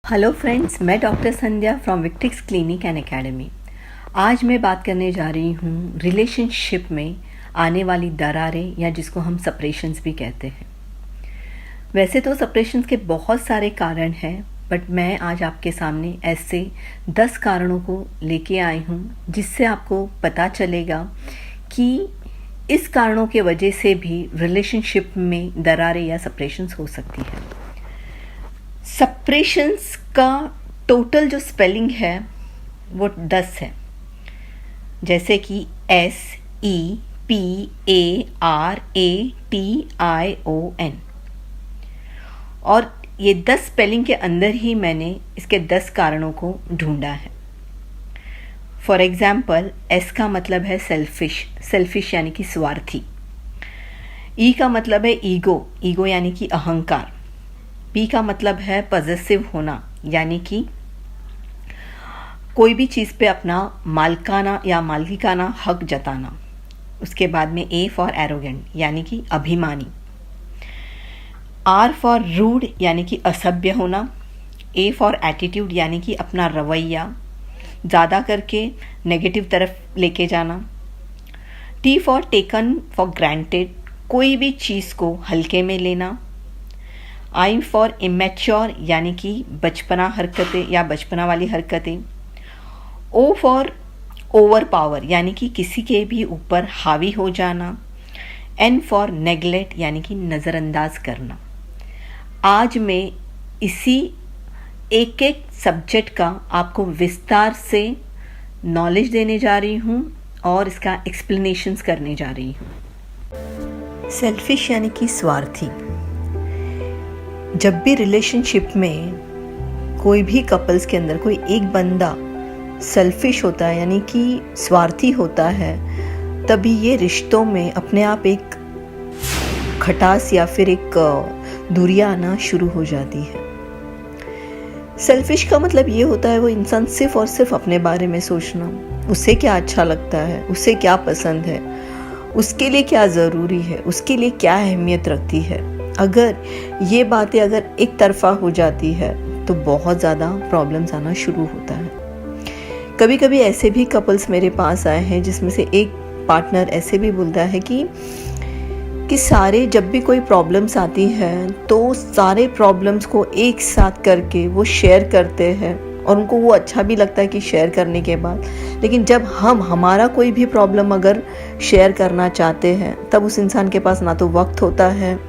Hello friends, मैं doctor Sandhya from विक्टिक्स clinic and academy. आज मैं बात करने जा रही हूँ रिलेशनशिप में आने वाली दरारें या जिसको हम सेपरेशंस भी कहते हैं। वैसे तो सेपरेशंस के बहुत सारे कारण हैं, बट मैं आज आपके सामने ऐसे 10 कारणों को लेके आई हूँ जिससे आपको पता चलेगा कि इस कारणों के वजह से भी रिलेशनशिप में दरारें या सेपरेशंस हो सकती हैं। सेपरेशंस का टोटल जो स्पेलिंग है वो 10 है, जैसे कि SEPARATION। और ये 10 स्पेलिंग के अंदर ही मैंने इसके 10 कारणों को ढूंढा है। फॉर एग्जाम्पल, S का मतलब है सेल्फिश यानी कि स्वार्थी। E का मतलब है ईगो यानी कि अहंकार। P का मतलब है पॉजेसिव होना, यानी कि कोई भी चीज़ पे अपना मालिकाना या मालिकाना हक जताना। उसके बाद में A फॉर एरोगेंट यानी कि अभिमानी। R फॉर रूड यानी कि असभ्य होना। A फॉर एटीट्यूड यानी कि अपना रवैया ज़्यादा करके नेगेटिव तरफ लेके जाना। T for taken for granted, कोई भी चीज़ को हल्के में लेना। I फॉर इमेच्योर यानी कि बचपना हरकतें या बचपना वाली हरकतें। O फॉर ओवर पावर यानी कि किसी के भी ऊपर हावी हो जाना। N फॉर नेगलेक्ट यानी कि नज़रअंदाज करना। आज मैं इसी एक एक सब्जेक्ट का आपको विस्तार से नॉलेज देने जा रही हूँ और इसका एक्सप्लेनेशंस करने जा रही हूँ। सेल्फिश यानी कि स्वार्थी। जब भी रिलेशनशिप में कोई भी कपल्स के अंदर कोई एक बंदा सेल्फिश होता है यानी कि स्वार्थी होता है, तभी ये रिश्तों में अपने आप एक खटास या फिर एक दूरियां आना शुरू हो जाती है। सेल्फिश का मतलब ये होता है वो इंसान सिर्फ और सिर्फ अपने बारे में सोचना, उसे क्या अच्छा लगता है, उसे क्या पसंद है, उसके लिए क्या ज़रूरी है, उसके लिए क्या अहमियत रखती है। अगर ये बातें अगर एक तरफा हो जाती है तो बहुत ज़्यादा प्रॉब्लम्स आना शुरू होता है। कभी कभी ऐसे भी कपल्स मेरे पास आए हैं जिसमें से एक पार्टनर ऐसे भी बोलता है कि सारे जब भी कोई प्रॉब्लम्स आती है तो सारे प्रॉब्लम्स को एक साथ करके वो शेयर करते हैं और उनको वो अच्छा भी लगता है कि शेयर करने के बाद, लेकिन जब हमारा कोई भी प्रॉब्लम अगर शेयर करना चाहते हैं तब उस इंसान के पास ना तो वक्त होता है,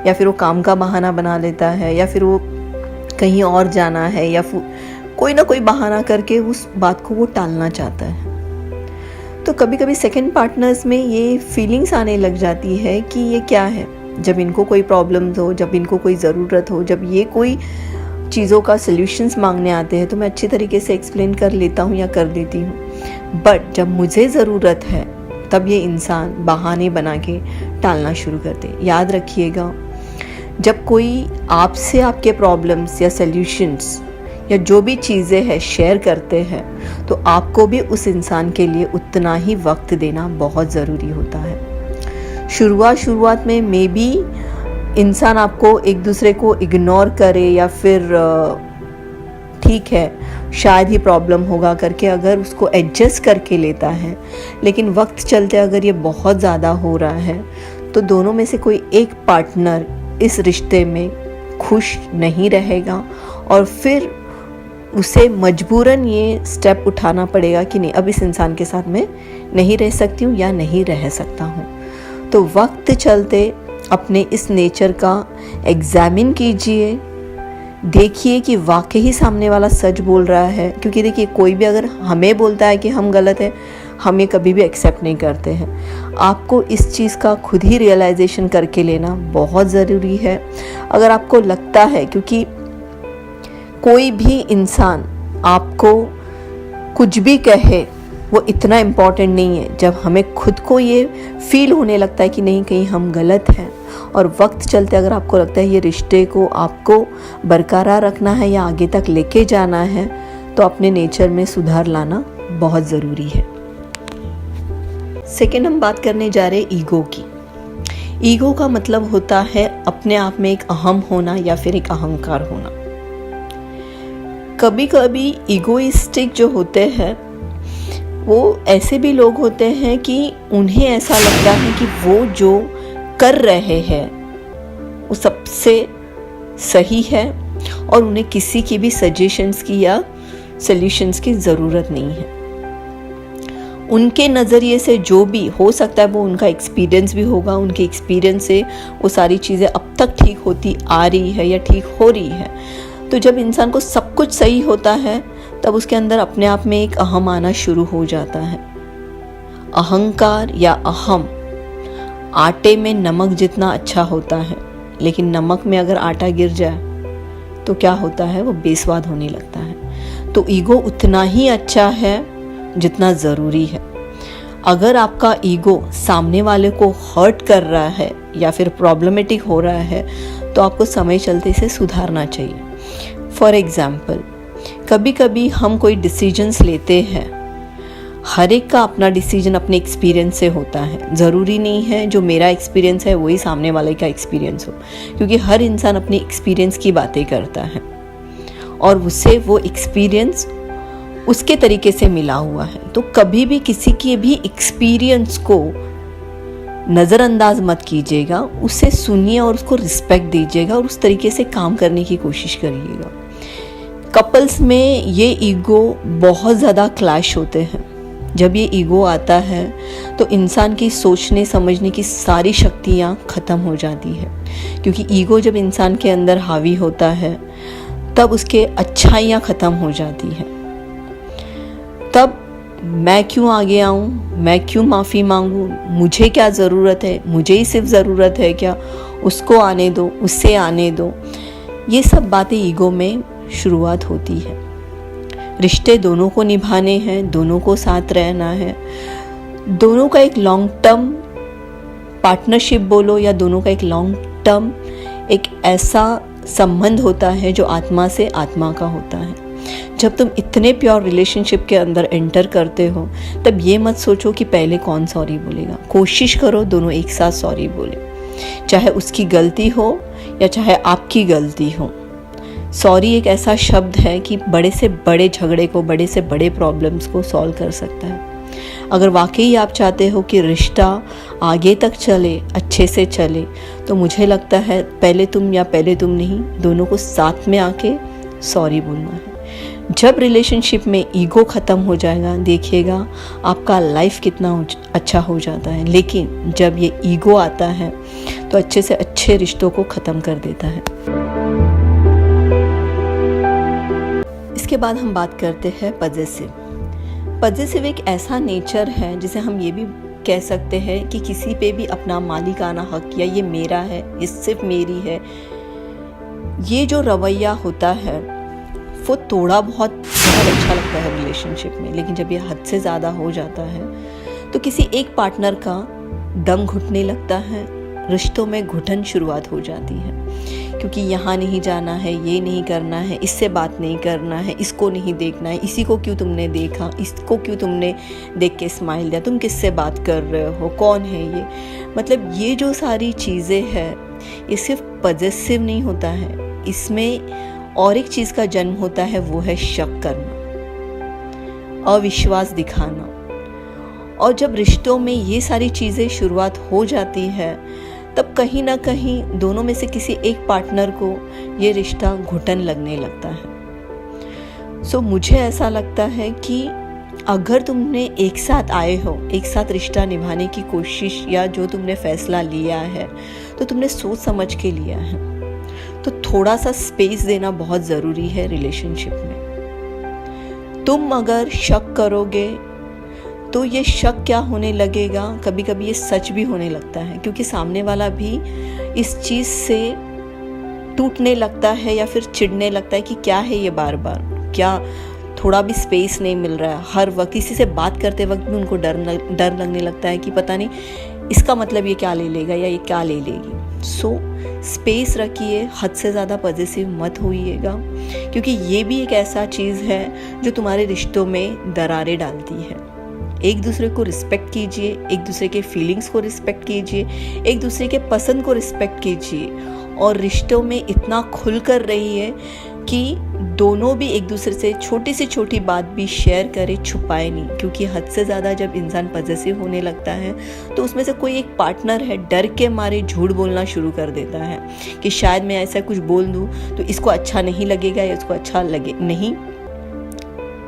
या फिर वो काम का बहाना बना लेता है, या फिर वो कहीं और जाना है, या फिर कोई ना कोई बहाना करके उस बात को वो टालना चाहता है। तो कभी कभी सेकंड पार्टनर्स में ये फीलिंग्स आने लग जाती है कि ये क्या है। जब इनको कोई प्रॉब्लम्स हो, जब इनको कोई ज़रूरत हो, जब ये कोई चीज़ों का सल्यूशंस मांगने आते हैं तो मैं अच्छी तरीके से एक्सप्लेन कर लेता हूँ या कर देती हूँ, बट जब मुझे ज़रूरत है तब ये इंसान बहाने बना के टालना शुरू करते। याद रखिएगा, जब कोई आपसे आपके प्रॉब्लम्स या सल्यूशंस या जो भी चीज़ें हैं शेयर करते हैं तो आपको भी उस इंसान के लिए उतना ही वक्त देना बहुत ज़रूरी होता है। शुरुआत में मे बी इंसान आपको एक दूसरे को इग्नोर करे या फिर ठीक है शायद ही प्रॉब्लम होगा करके अगर उसको एडजस्ट करके लेता है, लेकिन वक्त चलते अगर ये बहुत ज़्यादा हो रहा है तो दोनों में से कोई एक पार्टनर इस रिश्ते में खुश नहीं रहेगा और फिर उसे मजबूरन ये स्टेप उठाना पड़ेगा कि नहीं, अब इस इंसान के साथ मैं नहीं रह सकती हूँ या नहीं रह सकता हूँ। तो वक्त चलते अपने इस नेचर का एग्जामिन कीजिए, देखिए कि वाकई सामने वाला सच बोल रहा है, क्योंकि देखिए कोई भी अगर हमें बोलता है कि हम गलत हैं, हम ये कभी भी एक्सेप्ट नहीं करते हैं। आपको इस चीज़ का खुद ही रियलाइजेशन करके लेना बहुत ज़रूरी है। अगर आपको लगता है, क्योंकि कोई भी इंसान आपको कुछ भी कहे वो इतना इम्पॉर्टेंट नहीं है, जब हमें खुद को ये फील होने लगता है कि नहीं कहीं हम गलत हैं और वक्त चलते अगर आपको लगता है ये रिश्ते को आपको बरकरार रखना है या आगे तक लेके जाना है तो अपने नेचर में सुधार लाना बहुत ज़रूरी है। सेकेंड हम बात करने जा रहे हैं ईगो की। ईगो का मतलब होता है अपने आप में एक अहम होना या फिर एक अहंकार होना। कभी कभी ईगोइस्टिक जो होते हैं वो ऐसे भी लोग होते हैं कि उन्हें ऐसा लगता है कि वो जो कर रहे हैं वो सबसे सही है और उन्हें किसी की भी सजेशंस की या सॉल्यूशंस की ज़रूरत नहीं है। उनके नज़रिए से जो भी हो सकता है वो उनका एक्सपीरियंस भी होगा, उनके एक्सपीरियंस से वो सारी चीज़ें अब तक ठीक होती आ रही है या ठीक हो रही है। तो जब इंसान को सब कुछ सही होता है तब उसके अंदर अपने आप में एक अहम आना शुरू हो जाता है। अहंकार या अहम आटे में नमक जितना अच्छा होता है, लेकिन नमक में अगर आटा गिर जाए तो क्या होता है, वो बेस्वाद होने लगता है। तो ईगो उतना ही अच्छा है जितना ज़रूरी है। अगर आपका ईगो सामने वाले को हर्ट कर रहा है या फिर प्रॉब्लमेटिक हो रहा है तो आपको समय चलते इसे सुधारना चाहिए। फॉर एग्ज़ाम्पल, कभी कभी हम कोई डिसीजंस लेते हैं, हर एक का अपना डिसीजन अपने एक्सपीरियंस से होता है। ज़रूरी नहीं है जो मेरा एक्सपीरियंस है वही सामने वाले का एक्सपीरियंस हो, क्योंकि हर इंसान अपने एक्सपीरियंस की बातें करता है और उससे वो एक्सपीरियंस उसके तरीके से मिला हुआ है। तो कभी भी किसी के भी एक्सपीरियंस को नज़रअंदाज मत कीजिएगा, उसे सुनिए और उसको रिस्पेक्ट दीजिएगा और उस तरीके से काम करने की कोशिश करिएगा। कपल्स में ये ईगो बहुत ज़्यादा क्लैश होते हैं। जब ये ईगो आता है तो इंसान की सोचने समझने की सारी शक्तियाँ ख़त्म हो जाती है, क्योंकि ईगो जब इंसान के अंदर हावी होता है तब उसके अच्छाइयाँ ख़त्म हो जाती हैं। तब मैं क्यों आगे आऊँ, मैं क्यों माफ़ी मांगूँ, मुझे क्या ज़रूरत है, मुझे ही सिर्फ ज़रूरत है क्या, उसको आने दो, उससे आने दो, ये सब बातें ईगो में शुरुआत होती है। रिश्ते दोनों को निभाने हैं, दोनों को साथ रहना है, दोनों का एक लॉन्ग टर्म पार्टनरशिप बोलो या दोनों का एक लॉन्ग टर्म एक ऐसा संबंध होता है जो आत्मा से आत्मा का होता है। जब तुम इतने प्योर रिलेशनशिप के अंदर एंटर करते हो तब ये मत सोचो कि पहले कौन सॉरी बोलेगा। कोशिश करो दोनों एक साथ सॉरी बोले, चाहे उसकी गलती हो या चाहे आपकी गलती हो। सॉरी एक ऐसा शब्द है कि बड़े से बड़े झगड़े को, बड़े से बड़े प्रॉब्लम्स को सॉल्व कर सकता है। अगर वाकई आप चाहते हो कि रिश्ता आगे तक चले, अच्छे से चले, तो मुझे लगता है पहले तुम या पहले तुम नहीं, दोनों को साथ में आके सॉरी बोलना है। जब रिलेशनशिप में ईगो ख़त्म हो जाएगा, देखिएगा आपका लाइफ कितना अच्छा हो जाता है। लेकिन जब ये ईगो आता है तो अच्छे से अच्छे रिश्तों को ख़त्म कर देता है। इसके बाद हम बात करते हैं पजेसिव। पजेसिव एक ऐसा नेचर है जिसे हम ये भी कह सकते हैं कि किसी पे भी अपना मालिकाना हक या ये मेरा है, ये सिर्फ मेरी है, ये जो रवैया होता है वो थोड़ा बहुत अच्छा लगता है रिलेशनशिप में। लेकिन जब ये हद से ज़्यादा हो जाता है तो किसी एक पार्टनर का दम घुटने लगता है, रिश्तों में घुटन शुरुआत हो जाती है, क्योंकि यहाँ नहीं जाना है, ये नहीं करना है, इससे बात नहीं करना है, इसको नहीं देखना है, इसी को क्यों तुमने देखा, इसको क्यों तुमने देख के स्माइल दिया, तुम किससे बात कर रहे हो, कौन है ये। मतलब ये जो सारी चीज़ें हैं ये सिर्फ पजेसिव नहीं होता है, इसमें और एक चीज़ का जन्म होता है, वो है शक करना, अविश्वास दिखाना। और जब रिश्तों में ये सारी चीज़ें शुरुआत हो जाती है तब कहीं ना कहीं दोनों में से किसी एक पार्टनर को ये रिश्ता घुटन लगने लगता है। सो मुझे ऐसा लगता है कि अगर तुमने एक साथ आए हो, एक साथ रिश्ता निभाने की कोशिश या जो तुमने फैसला लिया है तो तुमने सोच समझ के लिया है, तो थोड़ा सा स्पेस देना बहुत ज़रूरी है रिलेशनशिप में। तुम अगर शक करोगे तो ये शक क्या होने लगेगा, कभी कभी ये सच भी होने लगता है, क्योंकि सामने वाला भी इस चीज़ से टूटने लगता है या फिर चिढ़ने लगता है कि क्या है ये, बार बार क्या थोड़ा भी स्पेस नहीं मिल रहा है। हर वक्त किसी से बात करते वक्त भी उनको डर लगने लगता है कि पता नहीं इसका मतलब ये क्या ले लेगा या ये क्या ले लेगी। सो स्पेस रखिए, हद से ज़्यादा पॉजिटिव मत होइएगा, क्योंकि ये भी एक ऐसा चीज़ है जो तुम्हारे रिश्तों में दरारें डालती है। एक दूसरे को रिस्पेक्ट कीजिए, एक दूसरे के फीलिंग्स को रिस्पेक्ट कीजिए, एक दूसरे के पसंद को रिस्पेक्ट कीजिए और रिश्तों में इतना खुल कर रहिए कि दोनों भी एक दूसरे से छोटी से छोटी बात भी शेयर करे, छुपाए नहीं, क्योंकि हद से ज़्यादा जब इंसान पॉजेसिव होने लगता है तो उसमें से कोई एक पार्टनर है डर के मारे झूठ बोलना शुरू कर देता है कि शायद मैं ऐसा कुछ बोल दूँ तो इसको अच्छा नहीं लगेगा या इसको अच्छा नहीं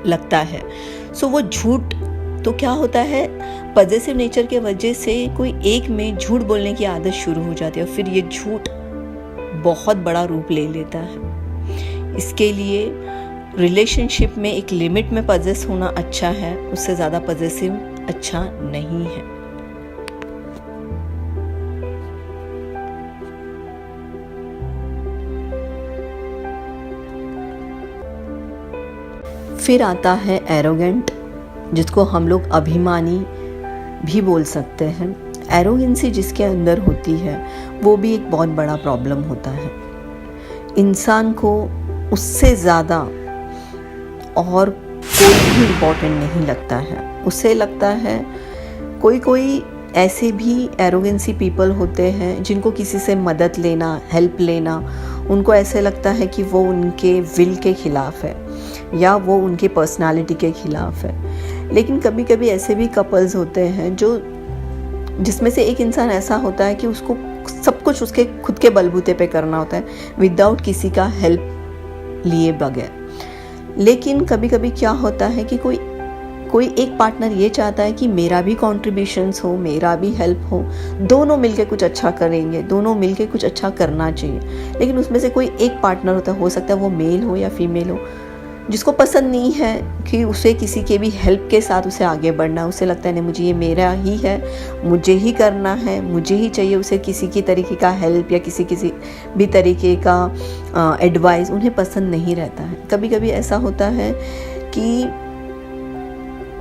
लगता है। सो वो झूठ, तो क्या होता है, पॉजेसिव नेचर के वजह से कोई एक में झूठ बोलने की आदत शुरू हो जाती है और फिर ये झूठ बहुत बड़ा रूप ले लेता है। इसके लिए रिलेशनशिप में एक लिमिट में पॉजेस होना अच्छा है, उससे ज़्यादा पॉजेसिव अच्छा नहीं है। फिर आता है एरोगेंट, जिसको हम लोग अभिमानी भी बोल सकते हैं। एरोगेंसी जिसके अंदर होती है वो भी एक बहुत बड़ा प्रॉब्लम होता है। इंसान को उससे ज़्यादा और कोई भी इम्पोर्टेंट नहीं लगता है। उसे लगता है, कोई ऐसे भी एरोगेंसी पीपल होते हैं जिनको किसी से मदद लेना, हेल्प लेना, उनको ऐसे लगता है कि वो उनके विल के ख़िलाफ़ है या वो उनकी पर्सनालिटी के ख़िलाफ़ है। लेकिन कभी कभी ऐसे भी कपल्स होते हैं जिसमें से एक इंसान ऐसा होता है कि उसको सब कुछ उसके खुद के बलबूते पे करना होता है, विदाउट किसी का हेल्प लिए बगैर। लेकिन कभी कभी क्या होता है कि कोई एक पार्टनर ये चाहता है कि मेरा भी कॉन्ट्रीब्यूशंस हो, मेरा भी हेल्प हो, दोनों मिलके कुछ अच्छा करेंगे, दोनों मिलके कुछ अच्छा करना चाहिए। लेकिन उसमें से कोई एक पार्टनर होता है, हो सकता है वो मेल हो या फीमेल हो, जिसको पसंद नहीं है कि उसे किसी के भी हेल्प के साथ उसे आगे बढ़ना। उसे लगता है नहीं, मुझे ये मेरा ही है, मुझे ही करना है, मुझे ही चाहिए। उसे किसी की तरीके का हेल्प या किसी भी तरीके का एडवाइस उन्हें पसंद नहीं रहता है। कभी कभी ऐसा होता है कि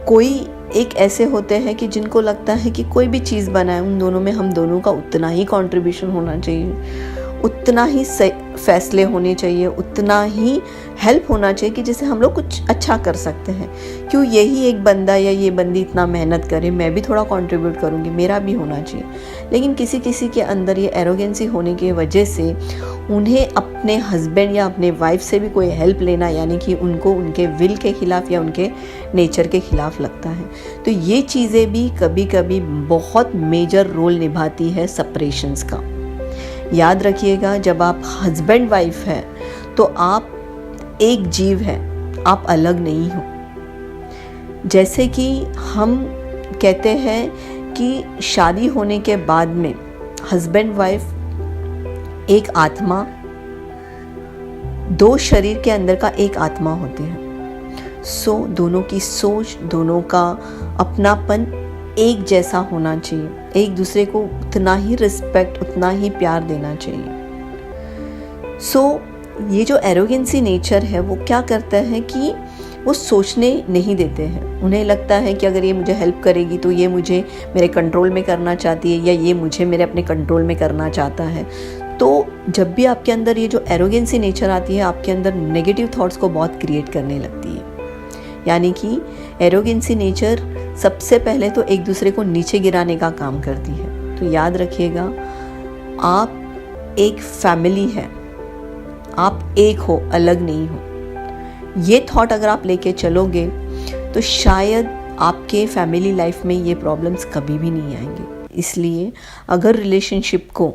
कोई एक ऐसे होते हैं कि जिनको लगता है कि कोई भी चीज़ बनाए उन दोनों में हम दोनों का उतना ही कंट्रीब्यूशन होना चाहिए, उतना ही फैसले होने चाहिए, उतना ही हेल्प होना चाहिए कि जिससे हम लोग कुछ अच्छा कर सकते हैं। क्यों यही एक बंदा या ये बंदी इतना मेहनत करे, मैं भी थोड़ा कंट्रीब्यूट करूँगी, मेरा भी होना चाहिए। लेकिन किसी के अंदर ये एरोगेंसी होने की वजह से उन्हें अपने हस्बैंड या अपने वाइफ से भी कोई हेल्प लेना, यानी कि उनको उनके विल के ख़िलाफ़ या उनके नेचर के ख़िलाफ़ लगता है। तो ये चीज़ें भी कभी कभी बहुत मेजर रोल निभाती है सेपरेशंस का। याद रखिएगा, जब आप हस्बैंड वाइफ हैं तो आप एक जीव हैं, आप अलग नहीं हो। जैसे कि हम कहते हैं कि शादी होने के बाद में हस्बैंड वाइफ एक आत्मा, दो शरीर के अंदर का एक आत्मा होते हैं। सो दोनों की सोच, दोनों का अपनापन एक जैसा होना चाहिए, एक दूसरे को उतना ही रिस्पेक्ट, उतना ही प्यार देना चाहिए। सो ये जो एरोगेंसी नेचर है वो क्या करता है कि वो सोचने नहीं देते हैं। उन्हें लगता है कि अगर ये मुझे हेल्प करेगी तो ये मुझे मेरे कंट्रोल में करना चाहती है या ये मुझे मेरे अपने कंट्रोल में करना चाहता है। तो जब भी आपके अंदर ये जो एरोगेंसी नेचर आती है, आपके अंदर नेगेटिव थॉट्स को बहुत क्रिएट करने लगती है। यानी कि एरोगेंसी नेचर सबसे पहले तो एक दूसरे को नीचे गिराने का काम करती है। तो याद रखिएगा, आप एक फैमिली है, आप एक हो, अलग नहीं हो। ये थॉट अगर आप लेके चलोगे तो शायद आपके फैमिली लाइफ में ये प्रॉब्लम्स कभी भी नहीं आएंगे। इसलिए अगर रिलेशनशिप को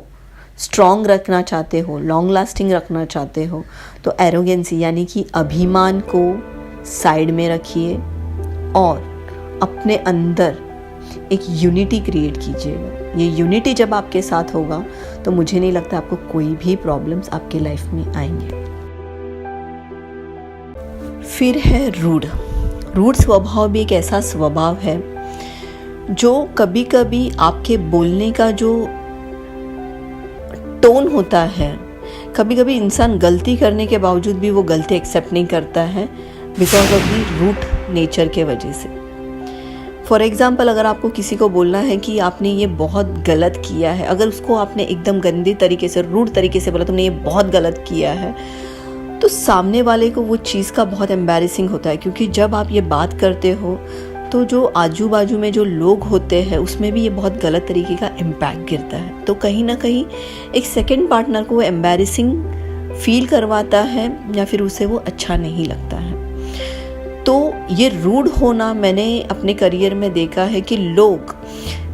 स्ट्रॉन्ग रखना चाहते हो, लॉन्ग लास्टिंग रखना चाहते हो, तो एरोगेंसी यानी कि अभिमान को साइड में रखिए और अपने अंदर एक यूनिटी क्रिएट कीजिएगा। ये यूनिटी जब आपके साथ होगा तो मुझे नहीं लगता आपको कोई भी प्रॉब्लम्स आपके लाइफ में आएंगे। फिर है रूड। रूड स्वभाव भी एक ऐसा स्वभाव है जो कभी कभी आपके बोलने का जो टोन होता है, कभी कभी इंसान गलती करने के बावजूद भी वो गलती एक्सेप्ट नहीं करता है because of the rude nature के वजह से। फॉर एग्ज़ाम्पल, अगर आपको किसी को बोलना है कि आपने ये बहुत गलत किया है, अगर उसको आपने एकदम गंदे तरीके से, रूड तरीके से बोला तुमने ये बहुत गलत किया है, तो सामने वाले को वो चीज़ का बहुत एम्बैरेसिंग होता है। क्योंकि जब आप ये बात करते हो तो जो आजू बाजू में जो लोग होते हैं उसमें भी ये बहुत गलत तरीके का इम्पैक्ट गिरता है। तो कहीं ना कहीं एक सेकंड पार्टनर को एम्बैरेसिंग फील करवाता है या फिर उसे वो अच्छा नहीं लगता है। तो ये रूड होना मैंने अपने करियर में देखा है कि लोग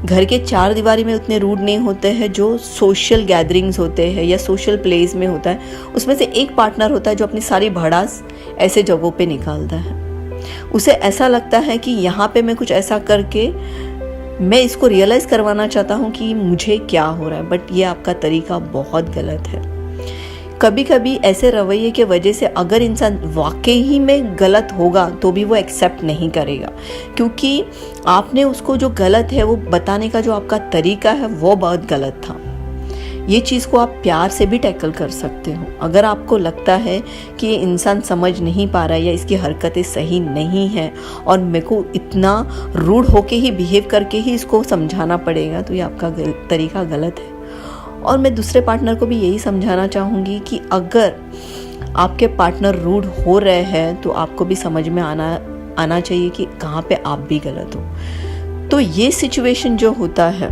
घर के चार दीवारी में उतने रूड नहीं होते हैं जो सोशल गैदरिंग्स होते हैं या सोशल प्लेस में होता है। उसमें से एक पार्टनर होता है जो अपनी सारी भड़ास ऐसे जगहों पे निकालता है। उसे ऐसा लगता है कि यहाँ पे मैं कुछ ऐसा करके मैं इसको रियलाइज़ करवाना चाहता हूँ कि मुझे क्या हो रहा है, बट ये आपका तरीका बहुत गलत है। कभी कभी ऐसे रवैये के वजह से अगर इंसान वाकई ही में गलत होगा तो भी वो एक्सेप्ट नहीं करेगा, क्योंकि आपने उसको जो गलत है वो बताने का जो आपका तरीका है वो बहुत गलत था। ये चीज़ को आप प्यार से भी टैकल कर सकते हो। अगर आपको लगता है कि ये इंसान समझ नहीं पा रहा है या इसकी हरकतें सही नहीं हैं और मेरे को इतना रूड होके ही बिहेव करके ही इसको समझाना पड़ेगा, तो ये आपका तरीका गलत है। और मैं दूसरे पार्टनर को भी यही समझाना चाहूँगी कि अगर आपके पार्टनर रूड हो रहे हैं तो आपको भी समझ में आना चाहिए कि कहाँ पे आप भी गलत हो। तो ये सिचुएशन जो होता है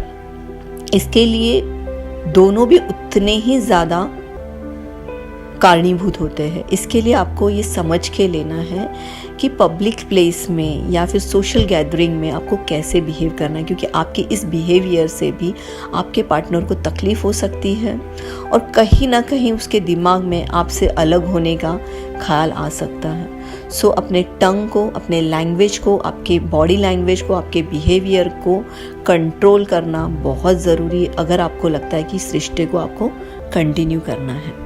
इसके लिए दोनों भी उतने ही ज़्यादा कारणीभूत होते हैं। इसके लिए आपको ये समझ के लेना है कि पब्लिक प्लेस में या फिर सोशल गैदरिंग में आपको कैसे बिहेव करना है, क्योंकि आपके इस बिहेवियर से भी आपके पार्टनर को तकलीफ़ हो सकती है और कहीं ना कहीं उसके दिमाग में आपसे अलग होने का ख्याल आ सकता है। सो अपने टंग को, अपने लैंग्वेज को, आपके बॉडी लैंग्वेज को, आपके बिहेवियर को कंट्रोल करना बहुत ज़रूरी है अगर आपको लगता है कि इस रिश्ते को आपको कंटिन्यू करना है।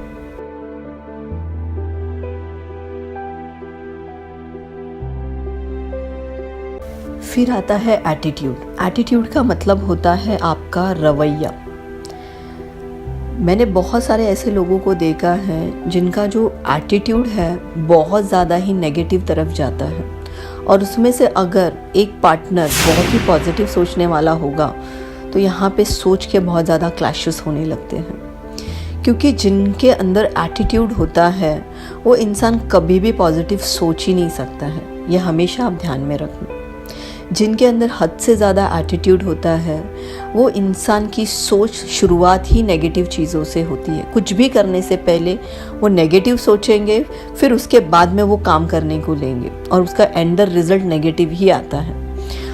फिर आता है एटीट्यूड। एटीट्यूड का मतलब होता है आपका रवैया। मैंने बहुत सारे ऐसे लोगों को देखा है जिनका जो एटीट्यूड है बहुत ज़्यादा ही नेगेटिव तरफ जाता है, और उसमें से अगर एक पार्टनर बहुत ही पॉजिटिव सोचने वाला होगा तो यहाँ पे सोच के बहुत ज़्यादा क्लैशेस होने लगते हैं, क्योंकि जिनके अंदर एटीट्यूड होता है वो इंसान कभी भी पॉजिटिव सोच ही नहीं सकता है। यह हमेशा आप ध्यान में रखना। जिनके अंदर हद से ज़्यादा एटीट्यूड होता है वो इंसान की सोच शुरुआत ही नेगेटिव चीज़ों से होती है। कुछ भी करने से पहले वो नेगेटिव सोचेंगे, फिर उसके बाद में वो काम करने को लेंगे और उसका एंडर रिजल्ट नेगेटिव ही आता है।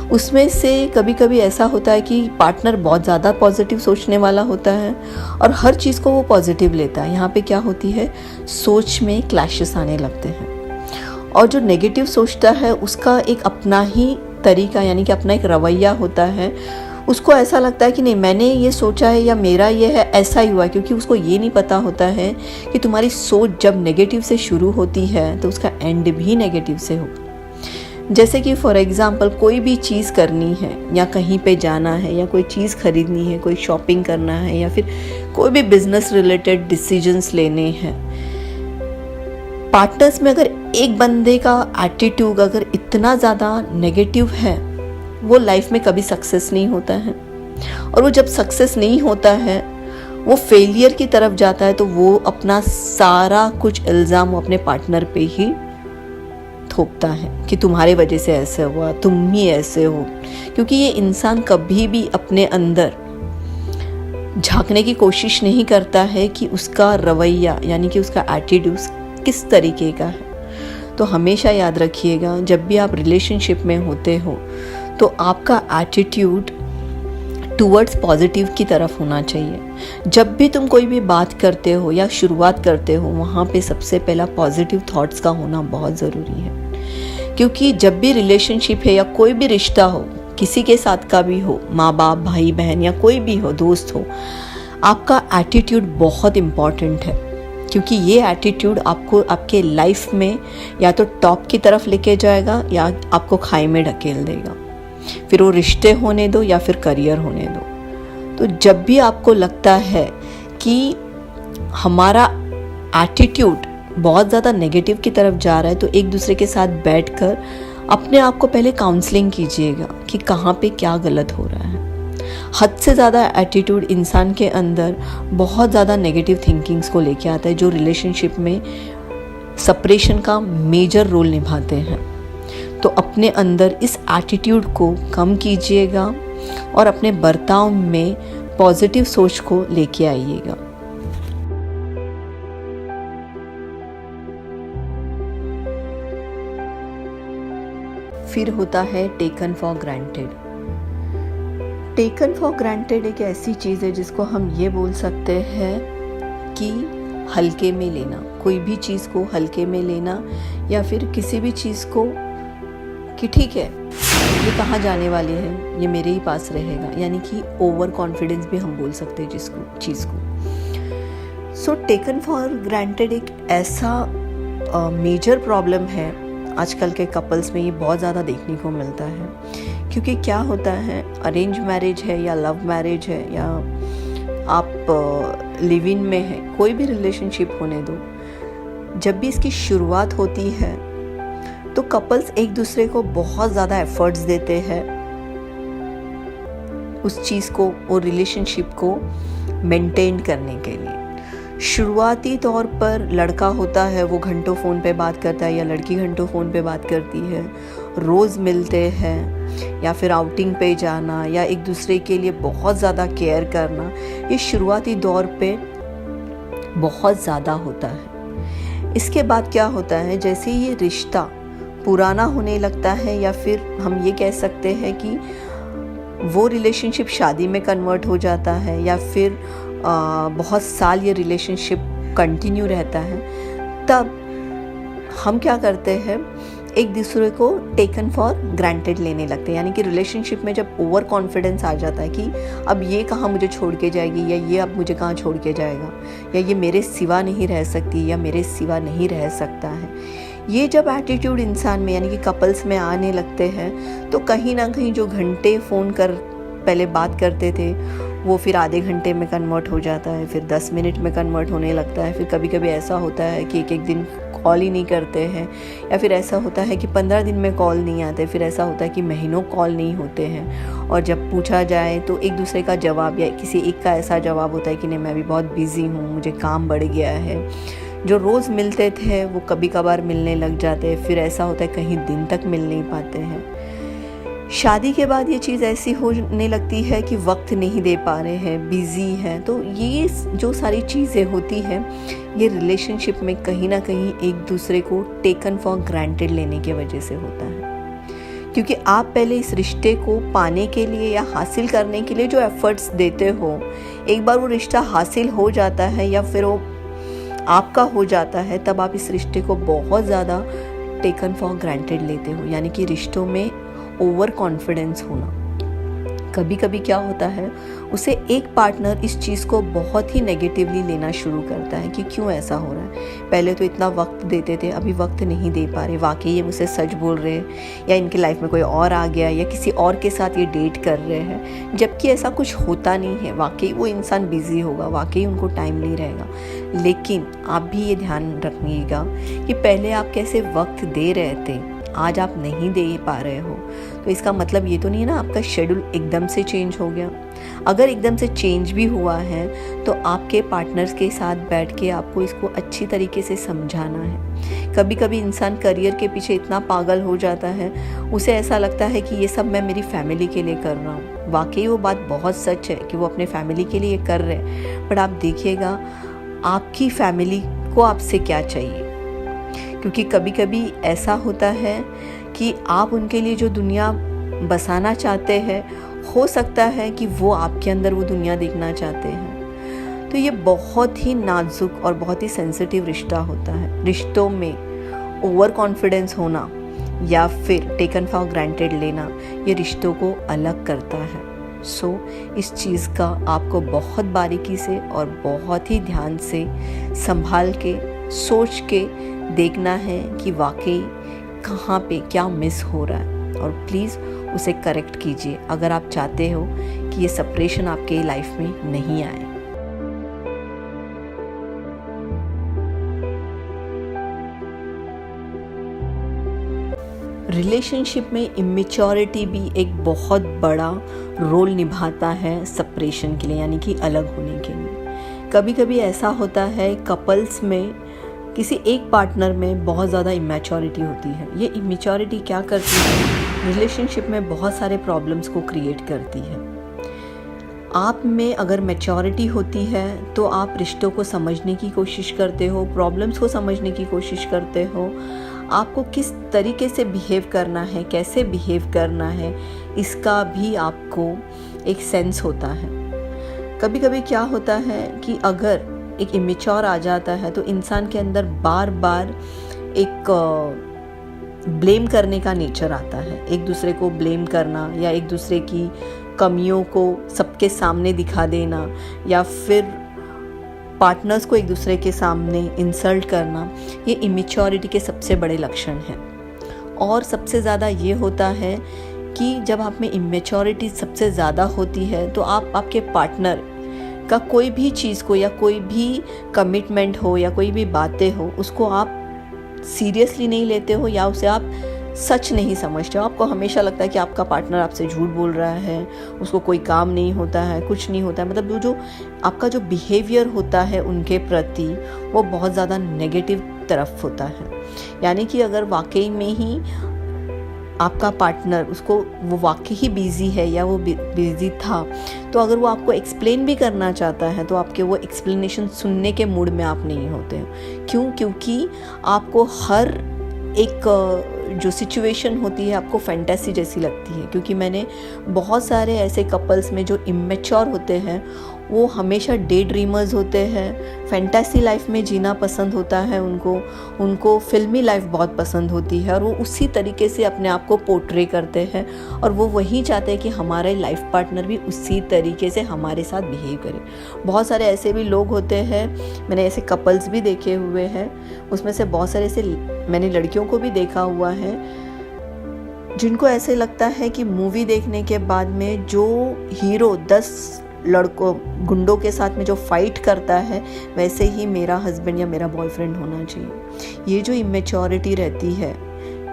उसमें से कभी कभी ऐसा होता है कि पार्टनर बहुत ज़्यादा पॉजिटिव सोचने वाला होता है और हर चीज़ को वो पॉजिटिव लेता है। यहाँ पे क्या होती है, सोच में क्लैशेस आने लगते हैं। और जो नेगेटिव सोचता है उसका एक अपना ही तरीका यानी कि अपना एक रवैया होता है। उसको ऐसा लगता है कि नहीं, मैंने ये सोचा है या मेरा ये है, ऐसा ही हुआ, क्योंकि उसको ये नहीं पता होता है कि तुम्हारी सोच जब नेगेटिव से शुरू होती है तो उसका एंड भी नेगेटिव से होगा। जैसे कि फॉर एग्जांपल कोई भी चीज़ करनी है या कहीं पे जाना है या कोई चीज़ खरीदनी है, कोई शॉपिंग करना है या फिर कोई भी बिजनेस रिलेटेड डिसीजंस लेने हैं, पार्टनर्स में अगर एक बंदे का एटीट्यूड अगर इतना ज़्यादा नेगेटिव है वो लाइफ में कभी सक्सेस नहीं होता है। और वो जब सक्सेस नहीं होता है वो फेलियर की तरफ जाता है, तो वो अपना सारा कुछ इल्ज़ाम वो अपने पार्टनर पे ही थोपता है कि तुम्हारे वजह से ऐसे हुआ, तुम ही ऐसे हो। क्योंकि ये इंसान कभी भी अपने अंदर झांकने की कोशिश नहीं करता है कि उसका रवैया यानी कि उसका एटीट्यूड किस तरीके का है। तो हमेशा याद रखिएगा, जब भी आप रिलेशनशिप में होते हो तो आपका एटीट्यूड टूवर्ड्स पॉजिटिव की तरफ होना चाहिए। जब भी तुम कोई भी बात करते हो या शुरुआत करते हो वहाँ पे सबसे पहला पॉजिटिव थॉट्स का होना बहुत ज़रूरी है। क्योंकि जब भी रिलेशनशिप है या कोई भी रिश्ता हो, किसी के साथ का भी हो, माँ बाप, भाई बहन या कोई भी हो, दोस्त हो, आपका एटीट्यूड बहुत इम्पॉर्टेंट है। क्योंकि ये एटीट्यूड आपको आपके लाइफ में या तो टॉप की तरफ लेके जाएगा या आपको खाई में ढकेल देगा। फिर वो रिश्ते होने दो या फिर करियर होने दो। तो जब भी आपको लगता है कि हमारा एटीट्यूड बहुत ज़्यादा नेगेटिव की तरफ जा रहा है तो एक दूसरे के साथ बैठकर अपने आप को पहले काउंसलिंग कीजिएगा कि कहाँ पे क्या गलत हो रहा है। हद से ज़्यादा एटीट्यूड इंसान के अंदर बहुत ज़्यादा नेगेटिव थिंकिंग्स को लेके आता है जो रिलेशनशिप में सेपरेशन का मेजर रोल निभाते हैं। तो अपने अंदर इस एटीट्यूड को कम कीजिएगा और अपने बर्ताव में पॉजिटिव सोच को लेके आइएगा। फिर होता है taken for granted. Taken for granted एक ऐसी चीज़ है जिसको हम ये बोल सकते हैं कि हल्के में लेना, कोई भी चीज़ को हल्के में लेना, या फिर किसी भी चीज़ को कि ठीक है ये कहाँ जाने वाली है, ये मेरे ही पास रहेगा, यानी कि ओवर कॉन्फिडेंस भी हम बोल सकते हैं जिसको चीज़ को। सो टेकन फॉर ग्रांटेड एक ऐसा मेजर प्रॉब्लम है आजकल के कपल्स में, ये बहुत ज़्यादा देखने को मिलता है। क्योंकि क्या होता है, अरेंज मैरिज है या लव मैरिज है या आप लिव इन में है, कोई भी रिलेशनशिप होने दो, जब भी इसकी शुरुआत होती है तो कपल्स एक दूसरे को बहुत ज़्यादा एफर्ट्स देते हैं उस चीज़ को और रिलेशनशिप को मेंटेन करने के लिए। शुरुआती तौर पर लड़का होता है वो घंटों फ़ोन पे बात करता है या लड़की घंटों फ़ोन पे बात करती है, रोज़ मिलते हैं या फिर आउटिंग पे जाना या एक दूसरे के लिए बहुत ज़्यादा केयर करना, ये शुरुआती दौर पे बहुत ज़्यादा होता है। इसके बाद क्या होता है, जैसे ये रिश्ता पुराना होने लगता है या फिर हम ये कह सकते हैं कि वो रिलेशनशिप शादी में कन्वर्ट हो जाता है या फिर बहुत साल ये रिलेशनशिप कंटिन्यू रहता है, तब हम क्या करते हैं, एक दूसरे को टेकन फॉर ग्रांटेड लेने लगते हैं। यानी कि रिलेशनशिप में जब ओवर कॉन्फिडेंस आ जाता है कि अब ये कहाँ मुझे छोड़ के जाएगी या ये अब मुझे कहाँ छोड़ के जाएगा या ये मेरे सिवा नहीं रह सकती या मेरे सिवा नहीं रह सकता है, ये जब एटीट्यूड इंसान में यानी कि कपल्स में आने लगते हैं तो कहीं ना कहीं जो घंटे फ़ोन कर पहले बात करते थे वो फिर आधे घंटे में कन्वर्ट हो जाता है, फिर 10 मिनट में कन्वर्ट होने लगता है। फिर कभी कभी ऐसा होता है कि एक दिन कॉल ही नहीं करते हैं, या फिर ऐसा होता है कि 15 दिन में कॉल नहीं आते, फिर ऐसा होता है कि महीनों कॉल नहीं होते हैं। और जब पूछा जाए तो एक दूसरे का जवाब या किसी एक का ऐसा जवाब होता है कि नहीं मैं भी बहुत बिज़ी हूँ, मुझे काम बढ़ गया है। जो रोज़ मिलते थे वो कभी कभार मिलने लग जाते हैं, फिर ऐसा होता है कहीं दिन तक मिल नहीं पाते हैं। शादी के बाद ये चीज़ ऐसी होने लगती है कि वक्त नहीं दे पा रहे हैं, बिज़ी हैं। तो ये जो सारी चीज़ें होती हैं ये रिलेशनशिप में कहीं ना कहीं एक दूसरे को टेकन फॉर ग्रांटेड लेने की वजह से होता है। क्योंकि आप पहले इस रिश्ते को पाने के लिए या हासिल करने के लिए जो एफर्ट्स देते हो, एक बार वो रिश्ता हासिल हो जाता है या फिर वो आपका हो जाता है, तब आप इस रिश्ते को बहुत ज़्यादा टेकन फॉर ग्रांटेड लेते हो। यानी कि रिश्तों में ओवर कॉन्फिडेंस होना। कभी कभी क्या होता है, उसे एक पार्टनर इस चीज़ को बहुत ही नेगेटिवली लेना शुरू करता है कि क्यों ऐसा हो रहा है, पहले तो इतना वक्त देते थे अभी वक्त नहीं दे पा रहे, वाकई ये मुझसे सच बोल रहे हैं या इनके लाइफ में कोई और आ गया या किसी और के साथ ये डेट कर रहे हैं, जबकि ऐसा कुछ होता नहीं है। वाकई वो इंसान बिजी होगा, वाकई उनको टाइम नहीं रहेगा। लेकिन आप भी ये ध्यान रखिएगा कि पहले आप कैसे वक्त दे रहे थे, आज आप नहीं दे पा रहे हो, तो इसका मतलब ये तो नहीं है ना आपका शेड्यूल एकदम से चेंज हो गया। अगर एकदम से चेंज भी हुआ है तो आपके पार्टनर्स के साथ बैठ के आपको इसको अच्छी तरीके से समझाना है। कभी कभी इंसान करियर के पीछे इतना पागल हो जाता है, उसे ऐसा लगता है कि ये सब मैं मेरी फैमिली के लिए कर रहा हूँ। वाकई वो बात बहुत सच है कि वो अपने फैमिली के लिए कर रहे हैं, बट आप देखिएगा आपकी फैमिली को आपसे क्या चाहिए। क्योंकि कभी कभी ऐसा होता है कि आप उनके लिए जो दुनिया बसाना चाहते हैं, हो सकता है कि वो आपके अंदर वो दुनिया देखना चाहते हैं। तो ये बहुत ही नाजुक और बहुत ही सेंसिटिव रिश्ता होता है। रिश्तों में ओवर कॉन्फिडेंस होना या फिर टेकन फॉर ग्रांटेड लेना, ये रिश्तों को अलग करता है। सो इस चीज़ का आपको बहुत बारीकी से और बहुत ही ध्यान से संभाल के सोच के देखना है कि वाकई कहाँ पे क्या मिस हो रहा है, और प्लीज़ उसे करेक्ट कीजिए अगर आप चाहते हो कि ये सेपरेशन आपके लाइफ में नहीं आए। रिलेशनशिप में इमेच्योरिटी भी एक बहुत बड़ा रोल निभाता है सेपरेशन के लिए, यानी कि अलग होने के लिए। कभी कभी ऐसा होता है कपल्स में किसी एक पार्टनर में बहुत ज़्यादा इमेच्योरिटी होती है। ये इमेच्योरिटी क्या करती है, रिलेशनशिप में बहुत सारे प्रॉब्लम्स को क्रिएट करती है। आप में अगर मैच्योरिटी होती है तो आप रिश्तों को समझने की कोशिश करते हो, प्रॉब्लम्स को समझने की कोशिश करते हो, आपको किस तरीके से बिहेव करना है, कैसे बिहेव करना है, इसका भी आपको एक सेंस होता है। कभी कभी क्या होता है कि अगर एक इमेच्योर आ जाता है तो इंसान के अंदर बार बार एक ब्लेम करने का नेचर आता है, एक दूसरे को ब्लेम करना या एक दूसरे की कमियों को सबके सामने दिखा देना या फिर पार्टनर्स को एक दूसरे के सामने इंसल्ट करना, ये इमेच्योरिटी के सबसे बड़े लक्षण हैं। और सबसे ज़्यादा ये होता है कि जब आप में इमेच्योरिटी सबसे ज़्यादा होती है तो आप आपके पार्टनर का कोई भी चीज़ को या कोई भी कमिटमेंट हो या कोई भी बातें हो, उसको आप सीरियसली नहीं लेते हो या उसे आप सच नहीं समझते हो। आपको हमेशा लगता है कि आपका पार्टनर आपसे झूठ बोल रहा है, उसको कोई काम नहीं होता है, कुछ नहीं होता है। मतलब वो जो आपका जो बिहेवियर होता है उनके प्रति वो बहुत ज़्यादा नेगेटिव तरफ होता है। यानी कि अगर वाकई में ही आपका पार्टनर उसको वो वाकई ही बिज़ी है या वो बिज़ी था, तो अगर वो आपको एक्सप्लेन भी करना चाहता है तो आपके वो एक्सप्लेनेशन सुनने के मूड में आप नहीं होते हो। क्यों? क्योंकि आपको हर एक जो सिचुएशन होती है आपको फैंटेसी जैसी लगती है। क्योंकि मैंने बहुत सारे ऐसे कपल्स में जो इमेच्योर होते हैं वो हमेशा डे ड्रीमर्स होते हैं, फैंटेसी लाइफ में जीना पसंद होता है उनको फिल्मी लाइफ बहुत पसंद होती है और वो उसी तरीके से अपने आप को पोर्ट्रे करते हैं और वो वही चाहते हैं कि हमारे लाइफ पार्टनर भी उसी तरीके से हमारे साथ बिहेव करे। बहुत सारे ऐसे भी लोग होते हैं, मैंने ऐसे कपल्स भी देखे हुए हैं, उसमें से बहुत सारे ऐसे मैंने लड़कियों को भी देखा हुआ है जिनको ऐसे लगता है कि मूवी देखने के बाद में जो हीरो 10 लड़कों गुंडों के साथ में जो फाइट करता है वैसे ही मेरा हस्बैंड या मेरा बॉयफ्रेंड होना चाहिए। ये जो इमेच्योरिटी रहती है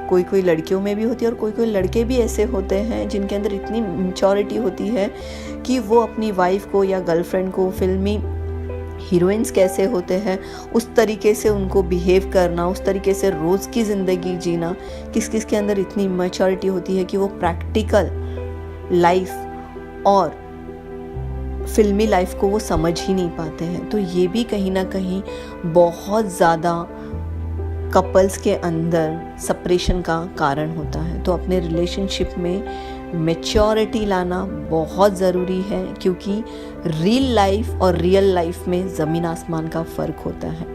कोई लड़कियों में भी होती है और कोई लड़के भी ऐसे होते हैं जिनके अंदर इतनी इमेच्योरिटी होती है कि वो अपनी वाइफ को या गर्लफ्रेंड को फिल्मी हीरोइंस कैसे होते हैं उस तरीके से उनको बिहेव करना, उस तरीके से रोज़ की ज़िंदगी जीना। किस किस के अंदर इतनी मैच्योरिटी होती है कि वो प्रैक्टिकल लाइफ और फिल्मी लाइफ को वो समझ ही नहीं पाते हैं। तो ये भी कहीं ना कहीं बहुत ज़्यादा कपल्स के अंदर सेपरेशन का कारण होता है। तो अपने रिलेशनशिप में मैच्योरिटी लाना बहुत ज़रूरी है क्योंकि रियल लाइफ और रियल लाइफ में ज़मीन आसमान का फ़र्क होता है।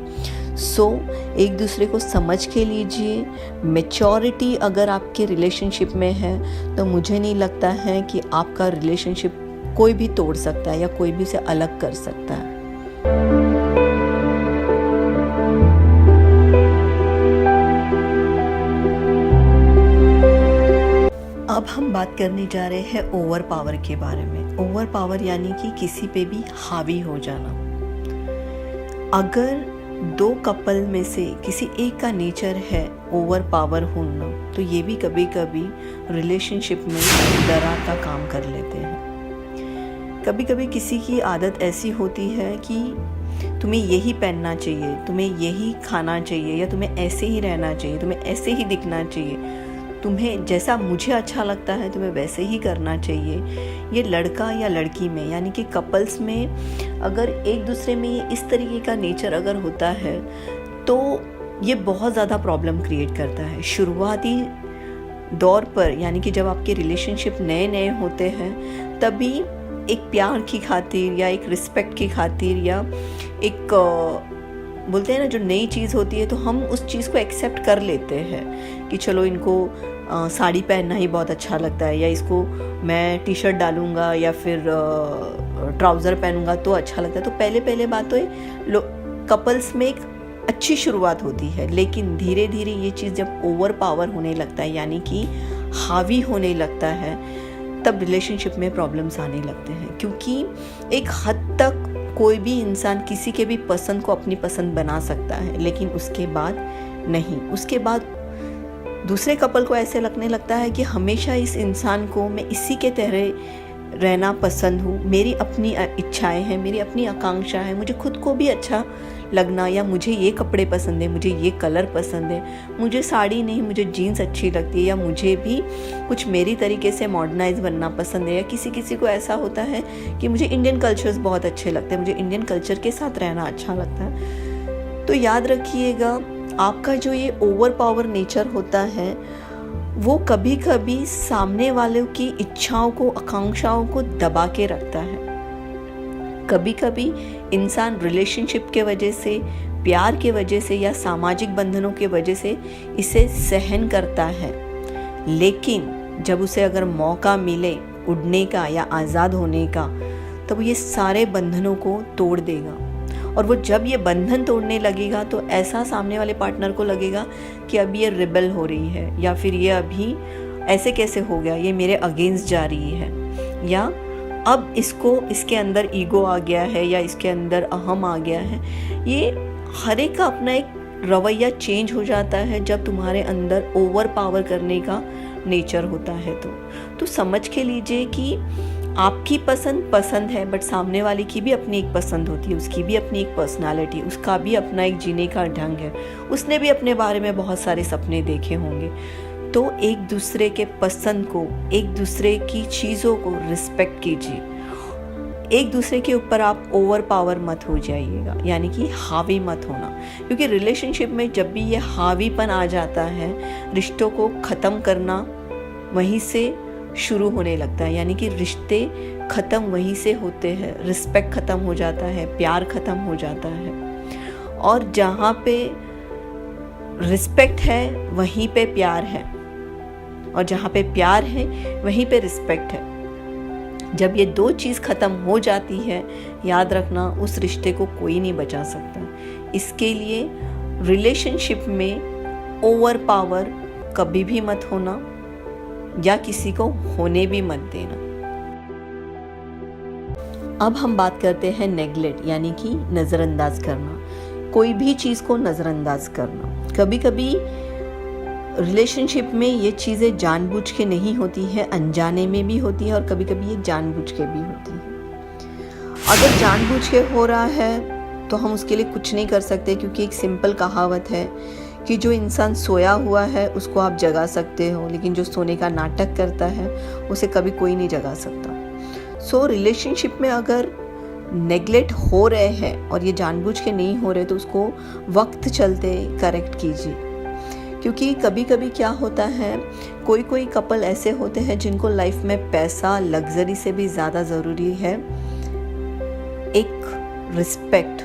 एक दूसरे को समझ के लीजिए। मैच्योरिटी अगर आपके रिलेशनशिप में है तो मुझे नहीं लगता है कि आपका रिलेशनशिप कोई भी तोड़ सकता है या कोई भी उसे अलग कर सकता है। अब हम बात करने जा रहे हैं ओवर पावर के बारे में। ओवर पावर यानी कि किसी पे भी हावी हो जाना। अगर 2 कपल में से किसी एक का नेचर है ओवर पावर होना तो ये भी कभी कभी रिलेशनशिप में दरार का काम कर लेते हैं। कभी कभी किसी की आदत ऐसी होती है कि तुम्हें यही पहनना चाहिए, तुम्हें यही खाना चाहिए या तुम्हें ऐसे ही रहना चाहिए, तुम्हें ऐसे ही दिखना चाहिए, तुम्हें जैसा मुझे अच्छा लगता है तुम्हें वैसे ही करना चाहिए। ये लड़का या लड़की में यानी कि कपल्स में अगर एक दूसरे में ये इस तरीके का नेचर अगर होता है तो ये बहुत ज़्यादा प्रॉब्लम क्रिएट करता है। शुरुआती दौर पर यानी कि जब आपके रिलेशनशिप नए नए होते हैं तभी एक प्यार की खातिर या एक रिस्पेक्ट की खातिर या एक बोलते हैं ना जो नई चीज़ होती है तो हम उस चीज़ को एक्सेप्ट कर लेते हैं कि चलो इनको साड़ी पहनना ही बहुत अच्छा लगता है या इसको मैं टी शर्ट डालूंगा या फिर ट्राउज़र पहनूंगा तो अच्छा लगता है। तो पहले बात तो कपल्स में एक अच्छी शुरुआत होती है, लेकिन धीरे धीरे ये चीज़ जब ओवर पावर होने लगता है यानी कि हावी होने लगता है तब रिलेशनशिप में प्रॉब्लम्स आने लगते हैं। क्योंकि एक हद तक कोई भी इंसान किसी के भी पसंद को अपनी पसंद बना सकता है, लेकिन उसके बाद नहीं। उसके बाद दूसरे कपल को ऐसे लगने लगता है कि हमेशा इस इंसान को मैं इसी के तरह रहना पसंद हूँ, मेरी अपनी इच्छाएं हैं, मेरी अपनी आकांक्षा है, मुझे खुद को भी अच्छा लगना या मुझे ये कपड़े पसंद है, मुझे ये कलर पसंद है, मुझे साड़ी नहीं मुझे जीन्स अच्छी लगती है या मुझे भी कुछ मेरी तरीके से मॉडर्नाइज बनना पसंद है। या किसी को ऐसा होता है कि मुझे इंडियन कल्चर्स बहुत अच्छे लगते हैं, मुझे इंडियन कल्चर के साथ रहना अच्छा लगता है। तो याद रखिएगा आपका जो ये ओवर पावर नेचर होता है वो कभी कभी सामने वालों की इच्छाओं को, आकांक्षाओं को दबा के रखता है। कभी कभी इंसान रिलेशनशिप के वजह से, प्यार के वजह से या सामाजिक बंधनों के वजह से इसे सहन करता है, लेकिन जब उसे अगर मौका मिले उड़ने का या आज़ाद होने का, तब ये सारे बंधनों को तोड़ देगा। और वो जब ये बंधन तोड़ने लगेगा तो ऐसा सामने वाले पार्टनर को लगेगा कि अब ये रिबेल हो रही है, या फिर ये अभी ऐसे कैसे हो गया, ये मेरे अगेंस्ट जा रही है, या अब इसको इसके अंदर ईगो आ गया है, या इसके अंदर अहम आ गया है। ये हर एक का अपना एक रवैया चेंज हो जाता है जब तुम्हारे अंदर ओवर पावर करने का नेचर होता है। तो समझ के लीजिए कि आपकी पसंद है, बट सामने वाले की भी अपनी एक पसंद होती है, उसकी भी अपनी एक पर्सनालिटी, उसका भी अपना एक जीने का ढंग है, उसने भी अपने बारे में बहुत सारे सपने देखे होंगे। तो एक दूसरे के पसंद को, एक दूसरे की चीज़ों को रिस्पेक्ट कीजिए। एक दूसरे के ऊपर आप ओवर पावर मत हो जाइएगा, यानी कि हावी मत होना, क्योंकि रिलेशनशिप में जब भी ये हावीपन आ जाता है, रिश्तों को ख़त्म करना वहीं से शुरू होने लगता है। यानी कि रिश्ते ख़त्म वहीं से होते हैं, रिस्पेक्ट ख़त्म हो जाता है, प्यार ख़त्म हो जाता है। और जहाँ पे रिस्पेक्ट है वहीं पे प्यार है, और जहाँ पे प्यार है वहीं पे रिस्पेक्ट है। जब ये दो चीज़ ख़त्म हो जाती है, याद रखना उस रिश्ते को कोई नहीं बचा सकता। इसके लिए रिलेशनशिप में ओवर पावर कभी भी मत होना, या किसी को होने भी मत देना। अब हम बात करते हैं नेग्लेक्ट, यानी कि नज़रअंदाज करना, कोई भी चीज़ को नज़रअंदाज करना। कभी कभी रिलेशनशिप में ये चीज़ें जानबूझ के नहीं होती है, अनजाने में भी होती है, और कभी कभी ये जानबूझ के भी होती है। अगर जानबूझ के हो रहा है तो हम उसके लिए कुछ नहीं कर सकते, क्योंकि एक सिंपल कहावत है कि जो इंसान सोया हुआ है उसको आप जगा सकते हो, लेकिन जो सोने का नाटक करता है उसे कभी कोई नहीं जगा सकता। सो रिलेशनशिप में अगर नेग्लेक्ट हो रहे हैं और ये जानबूझ के नहीं हो रहे, तो उसको वक्त चलते करेक्ट कीजिए। क्योंकि कभी कभी क्या होता है, कोई कपल ऐसे होते हैं जिनको लाइफ में पैसा, लग्जरी से भी ज़्यादा ज़रूरी है एक रिस्पेक्ट,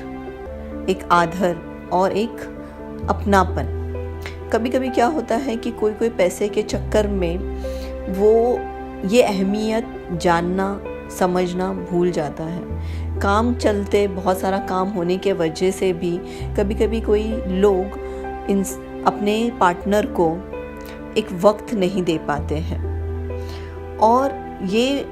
एक आदर और एक अपनापन। कभी कभी क्या होता है कि कोई पैसे के चक्कर में वो ये अहमियत जानना, समझना भूल जाता है। काम चलते, बहुत सारा काम होने के वजह से भी कभी कभी कोई लोग अपने पार्टनर को एक वक्त नहीं दे पाते हैं, और ये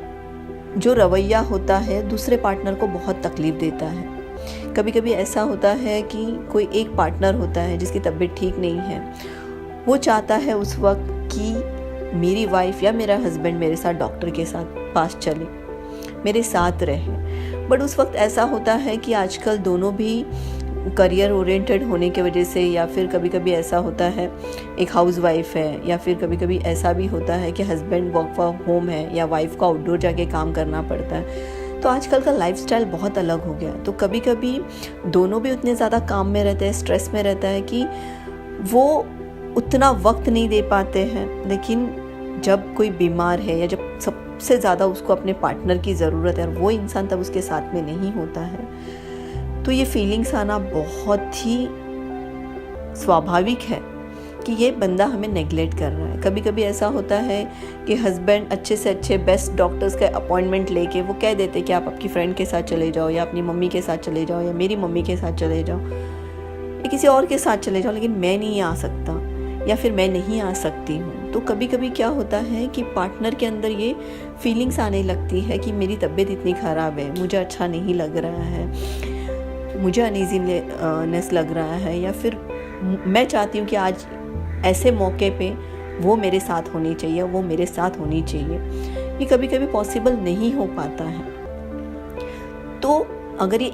जो रवैया होता है दूसरे पार्टनर को बहुत तकलीफ़ देता है। कभी कभी ऐसा होता है कि कोई एक पार्टनर होता है जिसकी तबीयत ठीक नहीं है, वो चाहता है उस वक्त कि मेरी वाइफ या मेरा हस्बैंड मेरे साथ डॉक्टर के साथ पास चले, मेरे साथ रहे। बट उस वक्त ऐसा होता है कि आजकल दोनों भी करियर ओरिएंटेड होने की वजह से, या फिर कभी कभी ऐसा होता है एक हाउस वाइफ है, या फिर कभी कभी ऐसा भी होता है कि हस्बैंड वर्क फ्रॉम होम है, या वाइफ को आउटडोर जाके काम करना पड़ता है। तो आजकल का लाइफस्टाइल बहुत अलग हो गया है। तो कभी कभी दोनों भी उतने ज़्यादा काम में रहते हैं, स्ट्रेस में रहता है कि वो उतना वक्त नहीं दे पाते हैं। लेकिन जब कोई बीमार है, या जब सबसे ज़्यादा उसको अपने पार्टनर की ज़रूरत है और वो इंसान तब उसके साथ में नहीं होता है, तो ये फीलिंग्स आना बहुत ही स्वाभाविक है कि ये बंदा हमें नेग्लेक्ट कर रहा है। कभी कभी ऐसा होता है कि हस्बैंड अच्छे से अच्छे बेस्ट डॉक्टर्स का अपॉइंटमेंट लेके वो कह देते कि आप आपकी फ्रेंड के साथ चले जाओ, या अपनी मम्मी के साथ चले जाओ, या मेरी मम्मी के साथ चले जाओ, या किसी और के साथ चले जाओ, लेकिन मैं नहीं आ सकता, या फिर मैं नहीं आ सकती हूँ। तो कभी कभी क्या होता है कि पार्टनर के अंदर ये फीलिंग्स आने लगती है कि मेरी तबीयत इतनी ख़राब है, मुझे अच्छा नहीं लग रहा है, मुझे अनईजीनेस लग रहा है, या फिर मैं चाहती हूँ कि आज ऐसे मौके पे वो मेरे साथ होनी चाहिए, वो मेरे साथ होनी चाहिए। ये कभी कभी पॉसिबल नहीं हो पाता है। तो अगर ये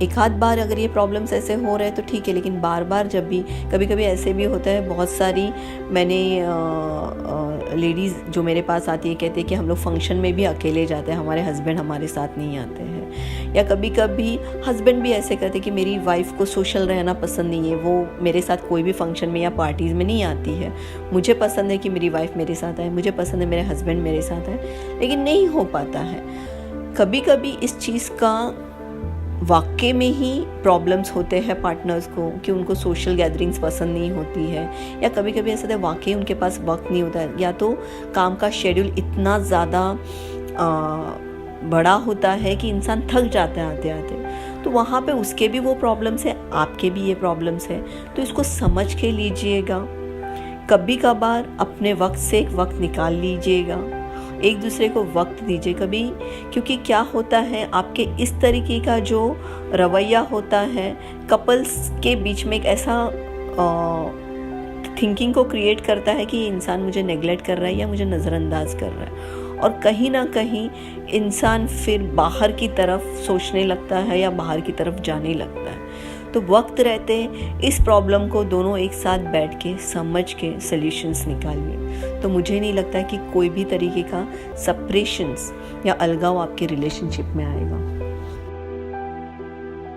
एक आध बार अगर ये प्रॉब्लम्स ऐसे हो रहे हैं तो ठीक है, लेकिन बार बार जब भी, कभी कभी ऐसे भी होता है, बहुत सारी मैंने लेडीज़ जो मेरे पास आती है कहते हैं कि हम लोग फंक्शन में भी अकेले जाते हैं, हमारे हस्बैंड हमारे साथ नहीं आते हैं, या कभी कभी हस्बैंड भी ऐसे कहते कि मेरी वाइफ को सोशल रहना पसंद नहीं है, वो मेरे साथ कोई भी फंक्शन में या पार्टीज़ में नहीं आती है। मुझे पसंद है कि मेरी वाइफ मेरे साथ आए, मुझे पसंद है मेरे हस्बैंड मेरे साथ आए, लेकिन नहीं हो पाता है। कभी कभी इस चीज़ का वाकई में ही प्रॉब्लम्स होते हैं पार्टनर्स को कि उनको सोशल गैदरिंग्स पसंद नहीं होती है, या कभी कभी ऐसा होता है वाकई उनके पास वक्त नहीं होता है, या तो काम का शेड्यूल इतना ज़्यादा बड़ा होता है कि इंसान थक जाता है आते आते। तो वहाँ पे उसके भी वो प्रॉब्लम्स है, आपके भी ये प्रॉब्लम्स है, तो इसको समझ के लीजिएगा। कभी कभार अपने वक्त से एक वक्त निकाल लीजिएगा, एक दूसरे को वक्त दीजिए कभी, क्योंकि क्या होता है आपके इस तरीके का जो रवैया होता है कपल्स के बीच में एक ऐसा थिंकिंग को क्रिएट करता है कि ये इंसान मुझे नेग्लेक्ट कर रहा है या मुझे नज़रअंदाज कर रहा है, और कहीं ना कहीं इंसान फिर बाहर की तरफ सोचने लगता है या बाहर की तरफ जाने लगता है। तो वक्त रहते इस प्रॉब्लम को दोनों एक साथ बैठ के समझ के सॉल्यूशंस निकालिए। तो मुझे नहीं लगता कि कोई भी तरीके का सेपरेशंस या अलगाव आपके रिलेशनशिप में आएगा।